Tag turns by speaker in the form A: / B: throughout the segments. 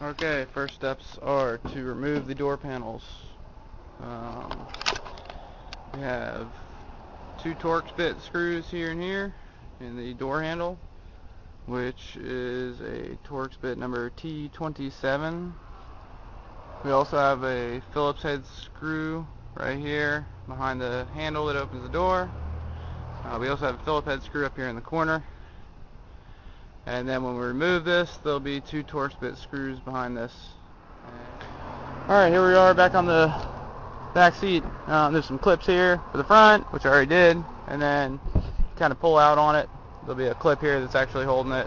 A: Okay, first steps are to remove the door panels. We have two Torx bit screws here and here in the door handle, which is a Torx bit number T27. We also have a Phillips head screw right here behind the handle that opens the door. We also have a Phillips head screw up here in the corner. And then when we remove this, there'll be two Torx bit screws behind this. Alright, here we are back on the back seat. There's some clips here for the front, which I already did, and then kind of pull out on it. There'll be a clip here that's actually holding it.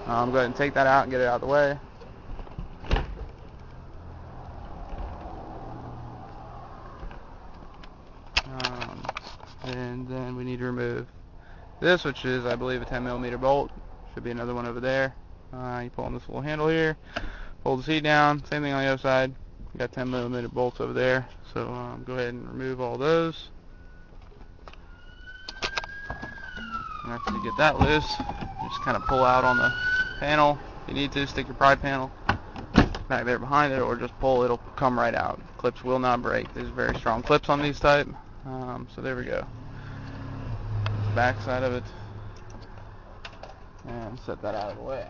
A: Go ahead and take that out and get it out of the way. And then we need to remove this, which is, I believe, a 10mm bolt. Should be another one over there. You pull on this little handle here, pull the seat down. Same thing on the other side. You got 10mm bolts over there. So go ahead and remove all those. And after you get that loose, just kind of pull out on the panel. If you need to, stick your pry panel back there behind it, or just pull. It'll come right out. Clips will not break. There's very strong clips on these type. So there we go. Back side of it, and set that out of the way.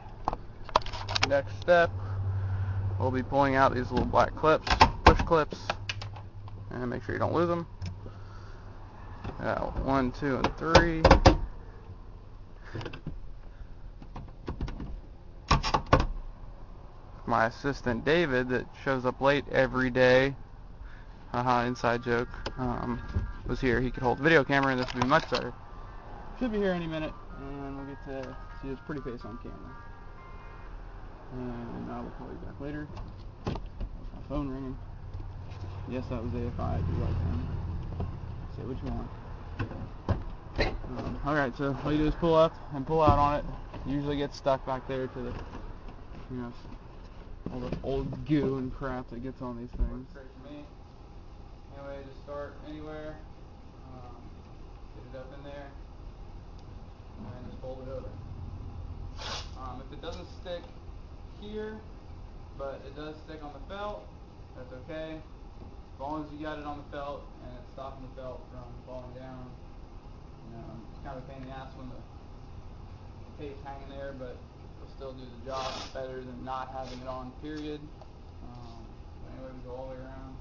A: Next step, we'll be pulling out these little black clips, push clips, and make sure you don't lose them. 1, 2, and 3. My assistant David, that shows up late every day, inside joke, was here. He could hold the video camera, and this would be much better. Should be here any minute, and we'll get to see his pretty face on camera. And I will call you back later. My phone ringing. Yes, that was AFI. I do like him. Say what you want. Alright, so all you do is pull up and pull out on it. It usually gets stuck back there to the, all the old goo and crap that gets on these things. Works great for me. Anyway, just start anywhere. Get it up in there. And just fold it over. If it doesn't stick here, but it does stick on the felt, that's okay. As long as you got it on the felt and it's stopping the felt from falling down. It's kind of a pain in the ass when the tape's hanging there, but it'll still do the job better than not having it on, period. Anyway, we go all the way around.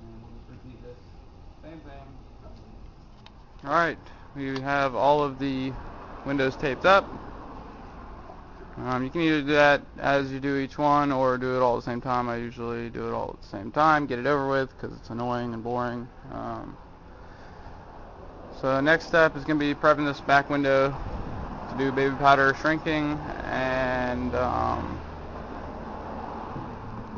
A: And we'll just repeat this same thing. Alright, we have all of the windows taped up. You can either do that as you do each one or do it all at the same time. I usually do it all at the same time, get it over with, because it's annoying and boring. So next step is going to be prepping this back window to do baby powder shrinking, and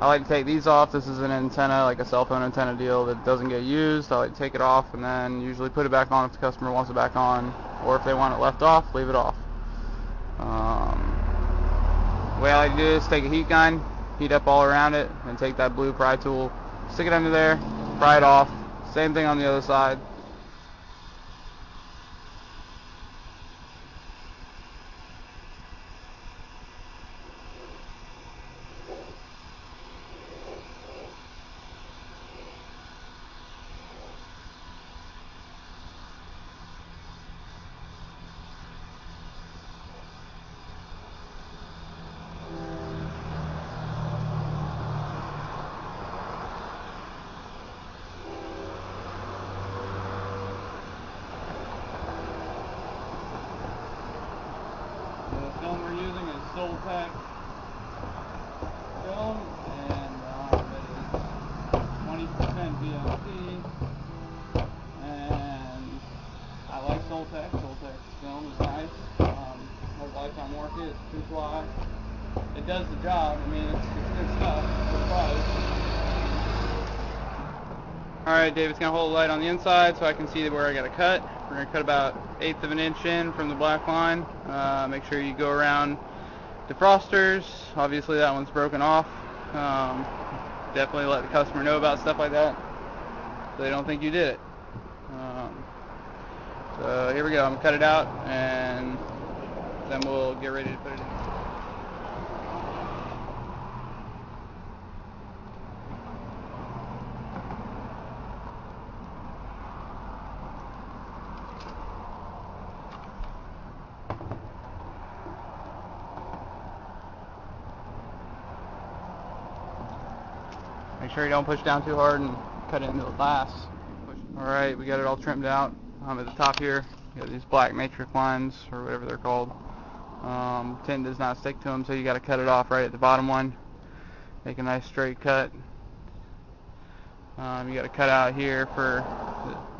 A: I like to take these off. This is an antenna, like a cell phone antenna deal that doesn't get used. I like to take it off and then usually put it back on if the customer wants it back on, or if they want it left off, leave it off. The way I like to do this is take a heat gun, heat up all around it, and take that blue pry tool, stick it under there, pry it off. Same thing on the other side. The film we're using is Soltech film, and it is 20% VLC, and I like Soltech. Soltech's film is nice. Has lifetime warranty. It's 2-ply. It does the job. I mean, it's good stuff. Good price. Alright, David's going to hold the light on the inside so I can see where I got to cut. We're going to cut about 1/8 of an inch in from the black line. Make sure you go around defrosters. Obviously that one's broken off. Definitely let the customer know about stuff like that so they don't think you did it. So here we go. I'm going to cut it out and then we'll get ready to put it in. Make sure you don't push down too hard and cut it into the glass. Alright, we got it all trimmed out. At the top here, you got these black matrix lines, or whatever they're called. Tint does not stick to them, so you got to cut it off right at the bottom one. Make a nice straight cut. You got to cut out here for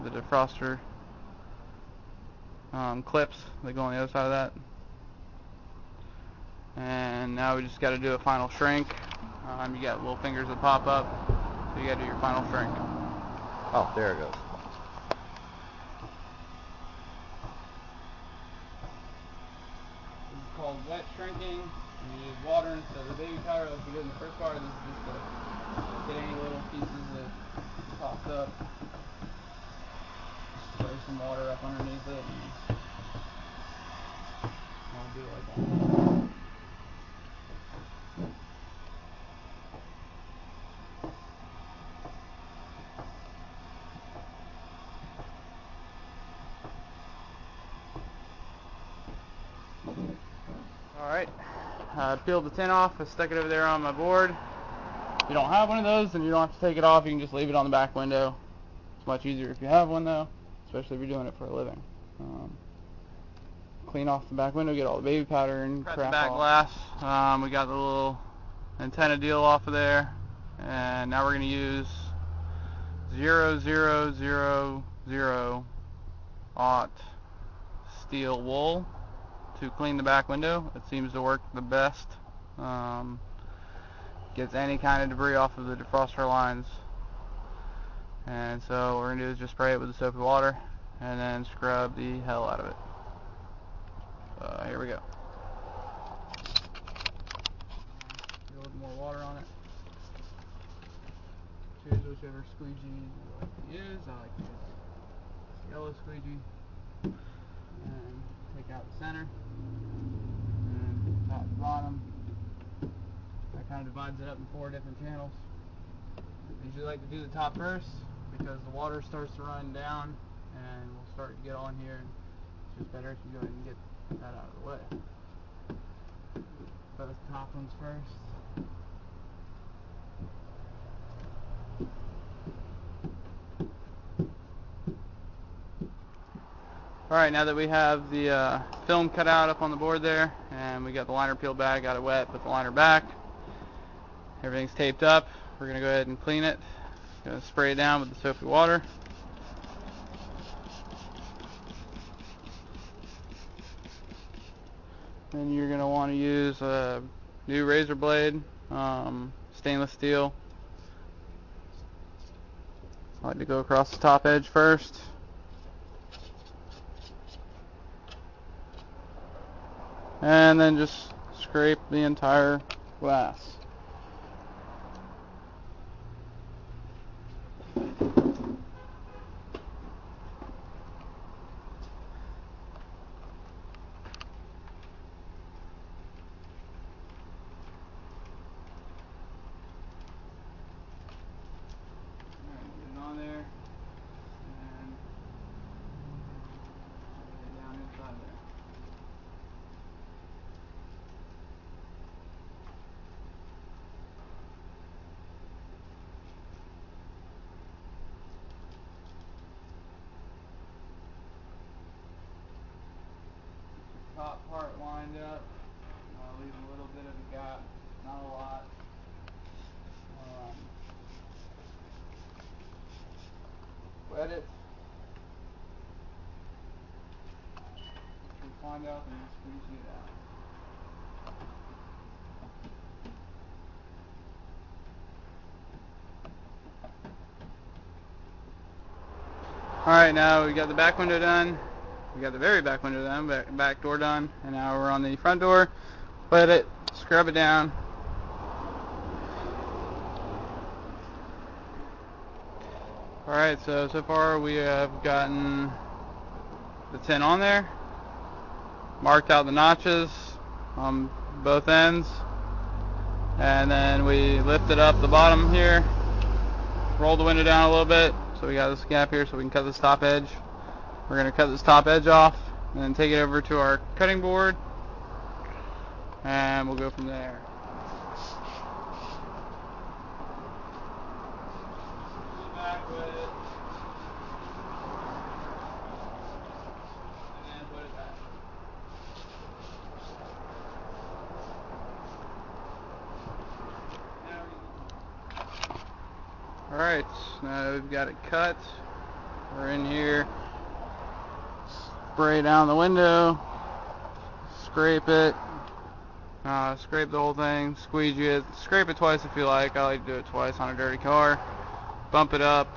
A: the defroster clips that go on the other side of that. And now we just got to do a final shrink. You got little fingers that pop up, so you got to do your final shrink.
B: Oh, there it goes.
A: This is called wet shrinking. You use water instead of the baby powder like we did in the first part. This is just to get any little pieces that popped up. Spray some water up underneath it. And I'll do it like that. Alright, peeled the tin off. I stuck it over there on my board. If you don't have one of those, then you don't have to take it off. You can just leave it on the back window. It's much easier if you have one, though, especially if you're doing it for a living. Clean off the back window, get all the baby powder and crap off. The back glass. We got the little antenna deal off of there, and now we're going to use 0000 aught steel wool to clean the back window. It seems to work the best. Gets any kind of debris off of the defroster lines. And so what we're going to do is just spray it with the soapy water and then scrub the hell out of it. Here we go. A little more water on it. Choose whichever squeegee you like to use. I like to use yellow squeegee. And take out the center. And top and bottom. That kind of divides it up in 4 different channels. I usually like to do the top first because the water starts to run down and we'll start to get on here. It's just better if you go ahead and get that out of the way. Both top ones first. Alright, now that we have the film cut out up on the board there, and we got the liner peeled back, got it wet, put the liner back, everything's taped up, we're going to go ahead and clean it. Going to spray it down with the soapy water. Then you're going to want to use a new razor blade, stainless steel. I like to go across the top edge first. And then just scrape the entire glass. Top part lined up. I'll leave a little bit of a gap, not a lot. Wet it. Find out and squeeze it out. Alright, now we got the back window done. We got the very back window done, back door done, and now we're on the front door. Wet it, scrub it down. Alright, so far we have gotten the tin on there, marked out the notches on both ends, and then we lifted up the bottom here, rolled the window down a little bit, so we got this gap here so we can cut this top edge. We're going to cut this top edge off and then take it over to our cutting board and we'll go from there. with it, and then put it back. Alright, now we've got it cut. We're in here. Spray down the window. Scrape it. Scrape the whole thing. Squeegee it. Scrape it twice if you like. I like to do it twice on a dirty car. Bump it up.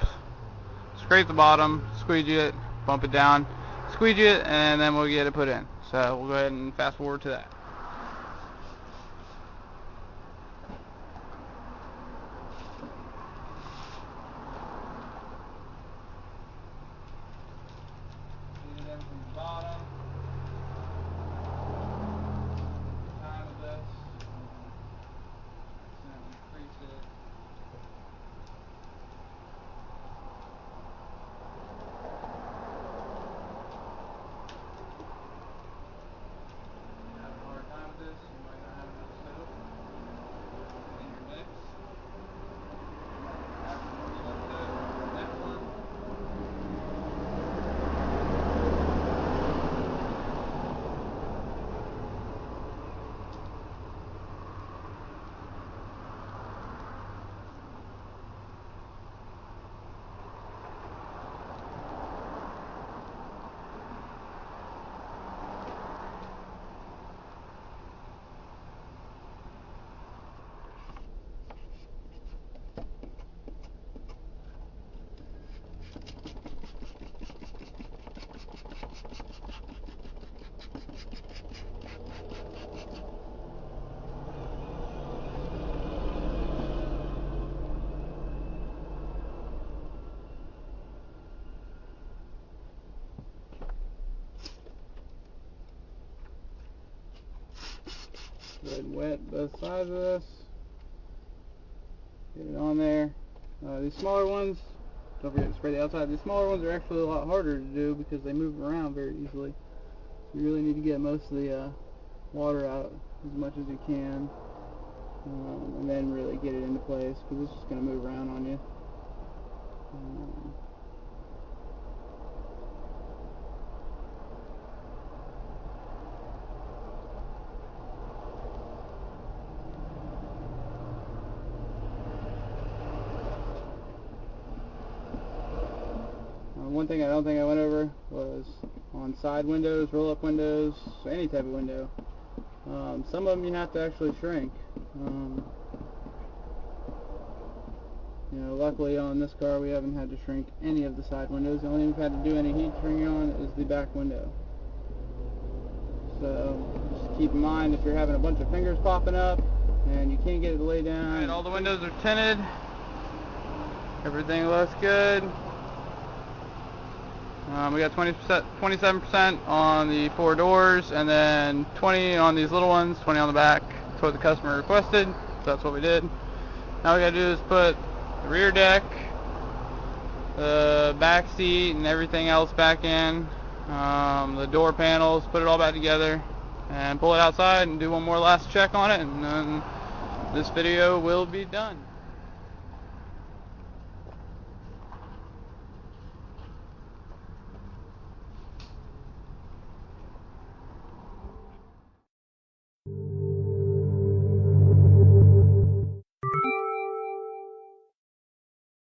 A: Scrape the bottom. Squeegee it. Bump it down. Squeegee it, and then we'll get it put in. So we'll go ahead and fast forward to that. From the bottom. Time of this. Increase it. Have a hard time with this, you might not have enough soap in your mix. Have more soap for the next one. Go ahead and wet both sides of this. Get it on there. These smaller ones, don't forget to spray the outside. These smaller ones are actually a lot harder to do because they move around very easily. You really need to get most of the water out as much as you can, and then really get it into place because it's just going to move around on you. One thing I don't think I went over was on side windows, roll-up windows, any type of window. Some of them you have to actually shrink. Luckily on this car we haven't had to shrink any of the side windows. The only thing we've had to do any heat shrinking on is the back window. So just keep in mind if you're having a bunch of fingers popping up and you can't get it to lay down. Alright, all the windows are tinted. Everything looks good. We got 27% on the 4 doors, and then 20 on these little ones, 20 on the back. That's what the customer requested, so that's what we did. Now we gotta do is put the rear deck, the back seat, and everything else back in. The door panels, put it all back together, and pull it outside and do one more last check on it, and then this video will be done.